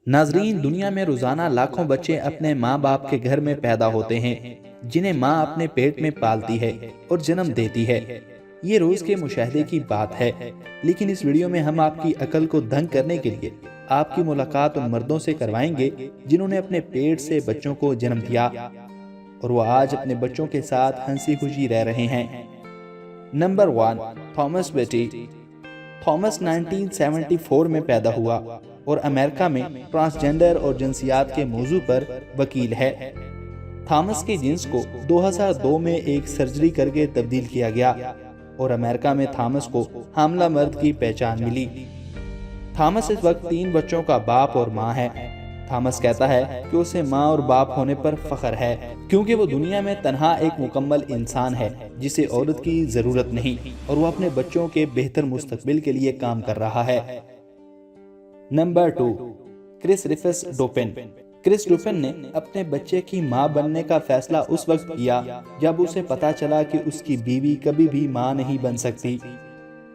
ناظرین، دنیا میں روزانہ لاکھوں بچے اپنے ماں باپ کے گھر میں پیدا ہوتے ہیں، جنہیں ماں اپنے پیٹ میں پالتی ہے اور جنم دیتی ہے۔ یہ روز کے مشاہدے کی بات ہے، لیکن اس ویڈیو میں ہم آپ کی عقل کو دنگ کرنے کے لیے آپ کی ملاقات ان مردوں سے کروائیں گے جنہوں نے اپنے پیٹ سے بچوں کو جنم دیا اور وہ آج اپنے بچوں کے ساتھ ہنسی خوشی رہ رہے ہیں۔ نمبر 1، تھامس بیٹی۔ تھامس 1974 میں پیدا ہوا اور امریکہ میں ٹرانسجنڈر اور جنسیات کے موضوع پر وکیل ہے۔ تھامس کے جنس کو 2002 میں ایک سرجری کر کے تبدیل کیا گیا اور امریکہ میں تھامس کو حاملہ مرد کی پہچان ملی۔ تھامس اس وقت 3 بچوں کا باپ اور ماں ہے۔ تھامس کہتا ہے کہ اسے ماں اور باپ ہونے پر فخر ہے، کیونکہ وہ دنیا میں تنہا ایک مکمل انسان ہے جسے عورت کی ضرورت نہیں، اور وہ اپنے بچوں کے بہتر مستقبل کے لیے کام کر رہا ہے۔ نمبر 2، کرس ریفس ڈوپن۔ کرس ڈوپن نے اپنے بچے کی ماں بننے کا فیصلہ اس وقت کیا جب اسے پتا چلا کہ اس کی بیوی کبھی بھی ماں نہیں بن سکتی۔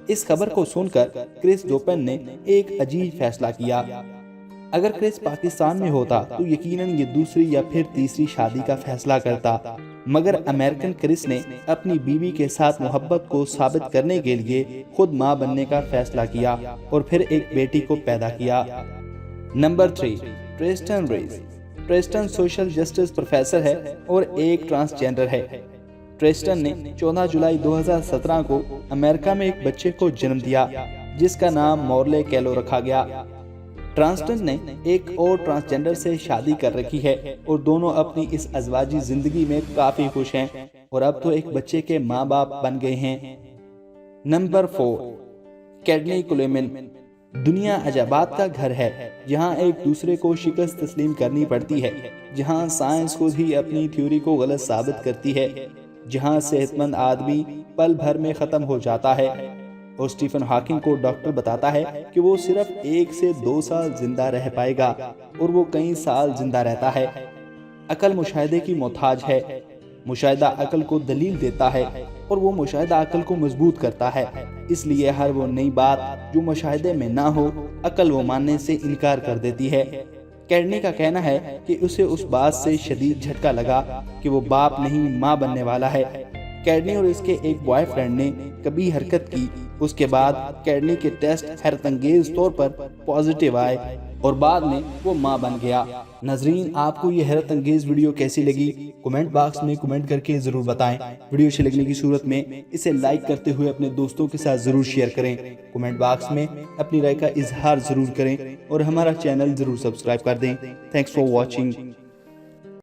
اس خبر کو سن کر کرس ڈوپن نے ایک عجیب فیصلہ کیا۔ اگر کرس پاکستان میں ہوتا تو یقیناً یہ دوسری یا پھر تیسری شادی کا فیصلہ کرتا، مگر امریکن کرس نے اپنی بیوی کے ساتھ محبت کو ثابت کرنے کے لیے خود ماں بننے کا فیصلہ کیا اور پھر ایک بیٹی کو پیدا کیا۔ Number 3، Tristan Reese. Tristan social justice professor ہے اور ایک ٹرانسجنڈر ہے۔ ٹریسٹن نے 14 جولائی 2017 کو امریکہ میں ایک بچے کو جنم دیا جس کا نام مورلے کیلو رکھا گیا۔ ٹرانسٹن نے ایک اور ٹرانسجنڈر سے شادی کر رکھی ہے اور دونوں اپنی اس ازواجی زندگی میں کافی خوش ہیں اور اب تو ایک بچے کے ماں باپ بن گئے ہیں۔ نمبر 4، کیڈنی کولمن۔ دنیا عجائبات کا گھر ہے، جہاں ایک دوسرے کو شکست تسلیم کرنی پڑتی ہے، جہاں سائنس خود ہی اپنی تھیوری کو غلط ثابت کرتی ہے، جہاں صحت مند آدمی پل بھر میں ختم ہو جاتا ہے اور اسٹیفن ہاکنگ کو ڈاکٹر بتاتا ہے کہ وہ صرف 1 سے 2 سال زندہ رہ پائے گا اور وہ کئی سال زندہ رہتا ہے۔ عقل مشاہدے کی محتاج ہے، مشاہدہ عقل کو دلیل دیتا ہے اور وہ مشاہدہ عقل کو مضبوط کرتا ہے۔ اس لیے ہر وہ نئی بات جو مشاہدے میں نہ ہو، عقل وہ ماننے سے انکار کر دیتی ہے۔ کیڈنی کا کہنا ہے کہ اسے اس بات سے شدید جھٹکا لگا کہ وہ باپ نہیں ماں بننے والا ہے۔ کیڈنی اور اس کے ایک بوائے فرینڈ نے کبھی حرکت کی، اس کے بعد کیڈنی کے ٹیسٹ حیرت انگیز طور پر پازیٹیو آئے اور بعد میں وہ ماں بن گیا۔ ناظرین، آپ کو یہ حیرت انگیز ویڈیو کیسی لگی؟ کمنٹ باکس میں کمنٹ کر کے ضرور بتائیں۔ ویڈیو اچھی لگنے کی صورت میں اسے لائک کرتے ہوئے اپنے دوستوں کے ساتھ ضرور شیئر کریں۔ کمنٹ باکس میں اپنی رائے کا اظہار ضرور کریں اور ہمارا چینل ضرور سبسکرائب کر دیں۔ Thanks for watching.